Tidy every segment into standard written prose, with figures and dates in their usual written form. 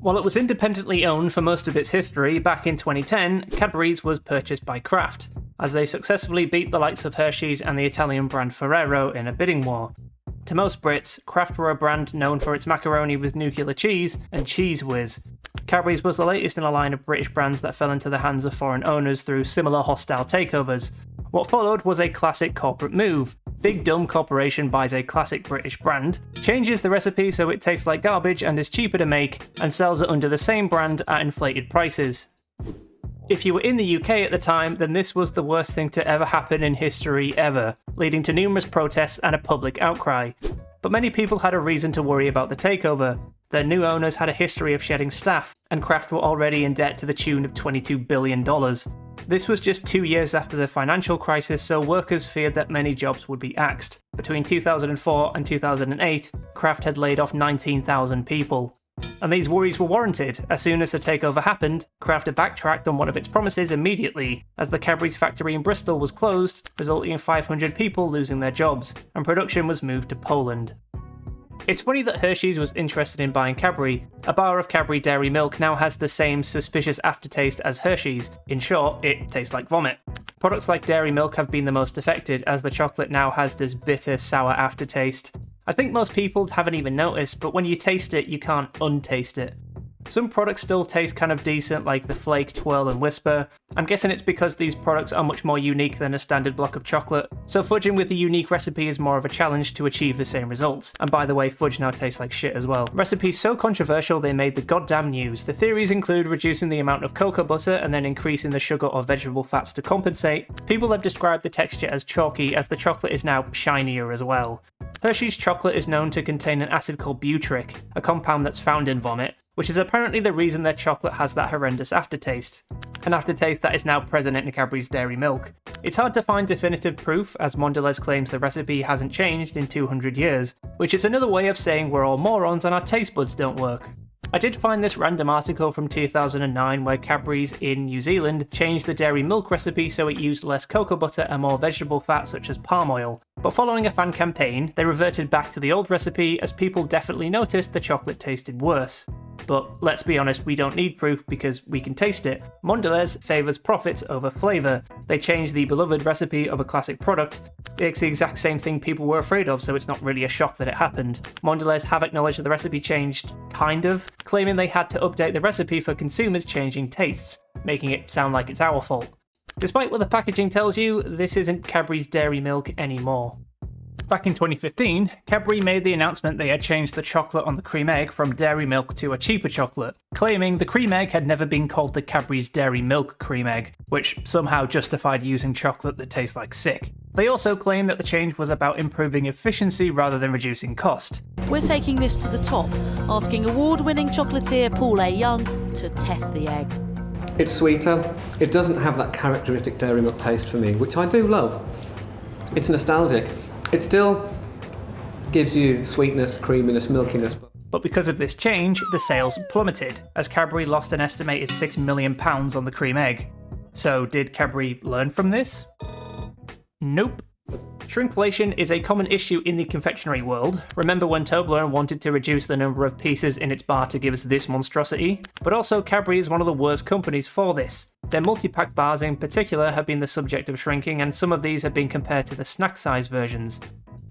While it was independently owned for most of its history, back in 2010, Cadbury's was purchased by Kraft, as they successfully beat the likes of Hershey's and the Italian brand Ferrero in a bidding war. To most Brits, Kraft were a brand known for its macaroni with nuclear cheese and Cheese Whiz. Cadbury's was the latest in a line of British brands that fell into the hands of foreign owners through similar hostile takeovers. What followed was a classic corporate move. Big dumb corporation buys a classic British brand, changes the recipe so it tastes like garbage and is cheaper to make, and sells it under the same brand at inflated prices. If you were in the UK at the time, then this was the worst thing to ever happen in history ever, leading to numerous protests and a public outcry. But many people had a reason to worry about the takeover. Their new owners had a history of shedding staff, and Kraft were already in debt to the tune of $22 billion. This was just 2 years after the financial crisis, so workers feared that many jobs would be axed. Between 2004 and 2008, Kraft had laid off 19,000 people. And these worries were warranted. As soon as the takeover happened, Kraft had backtracked on one of its promises immediately, as the Cadbury's factory in Bristol was closed, resulting in 500 people losing their jobs, and production was moved to Poland. It's funny that Hershey's was interested in buying Cadbury. A bar of Cadbury dairy milk now has the same suspicious aftertaste as Hershey's. In short, it tastes like vomit. Products like dairy milk have been the most affected, as the chocolate now has this bitter, sour aftertaste. I think most people haven't even noticed, but when you taste it, you can't untaste it. Some products still taste kind of decent, like the Flake, Twirl and Whisper. I'm guessing it's because these products are much more unique than a standard block of chocolate, so fudging with the unique recipe is more of a challenge to achieve the same results. And by the way, fudge now tastes like shit as well. Recipes so controversial they made the goddamn news. The theories include reducing the amount of cocoa butter and then increasing the sugar or vegetable fats to compensate. People have described the texture as chalky, as the chocolate is now shinier as well. Hershey's chocolate is known to contain an acid called butyric, a compound that's found in vomit, which is apparently the reason their chocolate has that horrendous aftertaste. An aftertaste that is now present in Cadbury's dairy milk. It's hard to find definitive proof, as Mondelez claims the recipe hasn't changed in 200 years, which is another way of saying we're all morons and our taste buds don't work. I did find this random article from 2009 where Cadbury's in New Zealand changed the dairy milk recipe so it used less cocoa butter and more vegetable fat such as palm oil. But following a fan campaign, they reverted back to the old recipe as people definitely noticed the chocolate tasted worse. But let's be honest, we don't need proof because we can taste it. Mondelez favours profits over flavour. They changed the beloved recipe of a classic product. It's the exact same thing people were afraid of, so it's not really a shock that it happened. Mondelez have acknowledged that the recipe changed, kind of, claiming they had to update the recipe for consumers' changing tastes, making it sound like it's our fault. Despite what the packaging tells you, this isn't Cadbury's dairy milk anymore. Back in 2015, Cadbury made the announcement they had changed the chocolate on the Creme Egg from dairy milk to a cheaper chocolate, claiming the Creme Egg had never been called the Cadbury's Dairy Milk Creme Egg, which somehow justified using chocolate that tastes like sick. They also claimed that the change was about improving efficiency rather than reducing cost. We're taking this to the top, asking award-winning chocolatier Paul A. Young to test the egg. It's sweeter, it doesn't have that characteristic dairy milk taste for me, which I do love. It's nostalgic. It still gives you sweetness, creaminess, milkiness. But because of this change, the sales plummeted, as Cadbury lost an estimated £6 million on the Creme Egg. So did Cadbury learn from this? Nope. Shrinkflation is a common issue in the confectionery world. Remember when Toblerone wanted to reduce the number of pieces in its bar to give us this monstrosity? But also Cadbury is one of the worst companies for this. Their multi-pack bars in particular have been the subject of shrinking, and some of these have been compared to the snack size versions.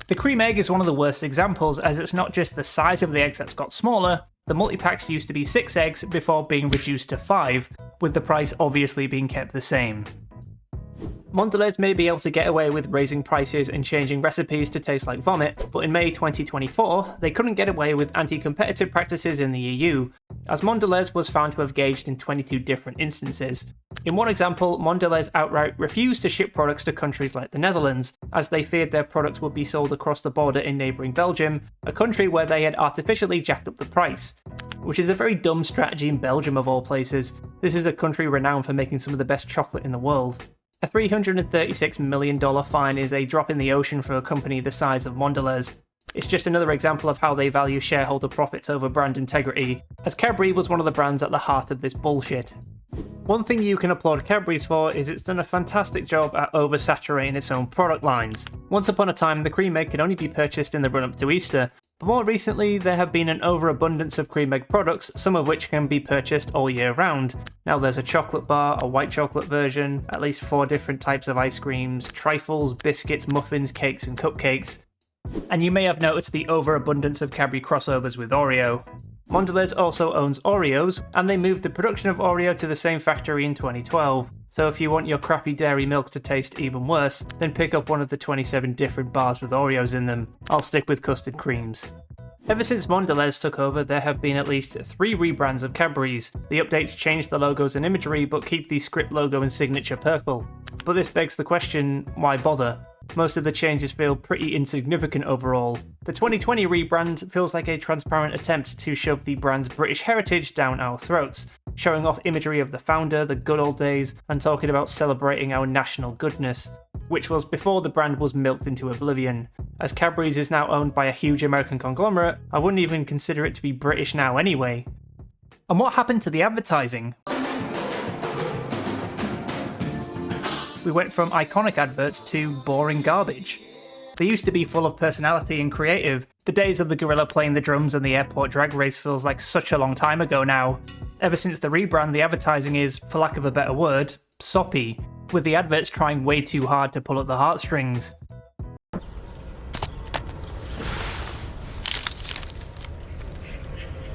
The Creme Egg is one of the worst examples, as it's not just the size of the eggs that's got smaller. The multi-packs used to be 6 eggs before being reduced to 5, with the price obviously being kept the same. Mondelez may be able to get away with raising prices and changing recipes to taste like vomit, but in May 2024, they couldn't get away with anti-competitive practices in the EU, as Mondelez was found to have gauged in 22 different instances. In one example, Mondelez outright refused to ship products to countries like the Netherlands, as they feared their products would be sold across the border in neighbouring Belgium, a country where they had artificially jacked up the price. Which is a very dumb strategy in Belgium of all places. This is a country renowned for making some of the best chocolate in the world. A $336 million fine is a drop in the ocean for a company the size of Mondelez. It's just another example of how they value shareholder profits over brand integrity, as Cadbury was one of the brands at the heart of this bullshit. One thing you can applaud Cadbury's for is it's done a fantastic job at oversaturating its own product lines. Once upon a time, the Creme Egg could only be purchased in the run-up to Easter, But more recently, there have been an overabundance of Creme Egg products, some of which can be purchased all year round. Now there's a chocolate bar, a white chocolate version, at least 4 different types of ice creams, trifles, biscuits, muffins, cakes and cupcakes. And you may have noticed the overabundance of Cadbury crossovers with Oreo. Mondelez also owns Oreos, and they moved the production of Oreo to the same factory in 2012. So if you want your crappy dairy milk to taste even worse, then pick up one of the 27 different bars with Oreos in them. I'll stick with custard creams. Ever since Mondelez took over, there have been at least 3 rebrands of Cadbury's. The updates change the logos and imagery, but keep the script logo and signature purple. But this begs the question, why bother? Most of the changes feel pretty insignificant overall. The 2020 rebrand feels like a transparent attempt to shove the brand's British heritage down our throats, showing off imagery of the founder, the good old days, and talking about celebrating our national goodness, which was before the brand was milked into oblivion. As Cadbury's is now owned by a huge American conglomerate, I wouldn't even consider it to be British now anyway. And what happened to the advertising? We went from iconic adverts to boring garbage. They used to be full of personality and creative. The days of the gorilla playing the drums and the airport drag race feels like such a long time ago now. Ever since the rebrand, the advertising is, for lack of a better word, soppy, with the adverts trying way too hard to pull at the heartstrings.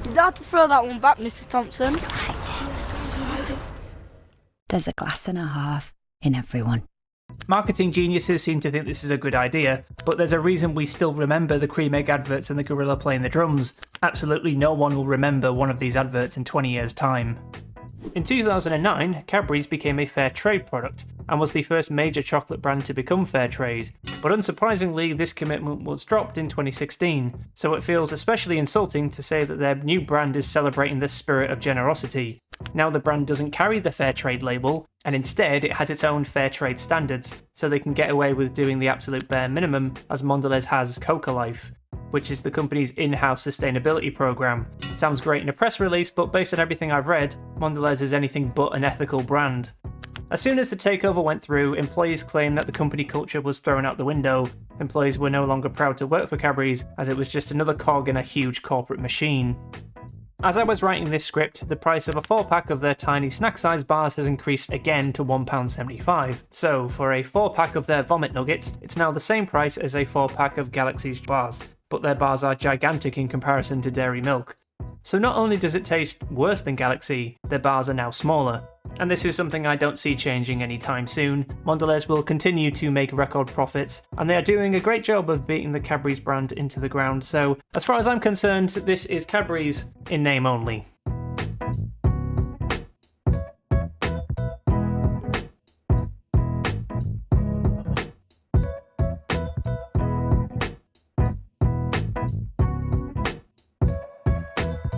You'd have to throw that one back, Mr. Thompson. There's a glass and a half in everyone. Marketing geniuses seem to think this is a good idea, but there's a reason we still remember the Creme Egg adverts and the gorilla playing the drums. Absolutely no one will remember one of these adverts in 20 years' time. In 2009, Cadbury's became a Fairtrade product, and was the first major chocolate brand to become Fairtrade. But unsurprisingly, this commitment was dropped in 2016, so it feels especially insulting to say that their new brand is celebrating the spirit of generosity. Now the brand doesn't carry the Fairtrade label, and instead it has its own Fairtrade standards, so they can get away with doing the absolute bare minimum, as Mondelez has Coca Life, which is the company's in-house sustainability program. Sounds great in a press release, but based on everything I've read, Mondelez is anything but an ethical brand. As soon as the takeover went through, employees claimed that the company culture was thrown out the window. Employees were no longer proud to work for Cadbury's, as it was just another cog in a huge corporate machine. As I was writing this script, the price of a 4-pack of their tiny snack-sized bars has increased again to £1.75. So, for a 4-pack of their vomit nuggets, it's now the same price as a 4-pack of Galaxy's bars, but their bars are gigantic in comparison to dairy milk. So not only does it taste worse than Galaxy, their bars are now smaller. And this is something I don't see changing anytime soon. Mondelez will continue to make record profits, and they are doing a great job of beating the Cadbury's brand into the ground, so as far as I'm concerned, this is Cadbury's in name only.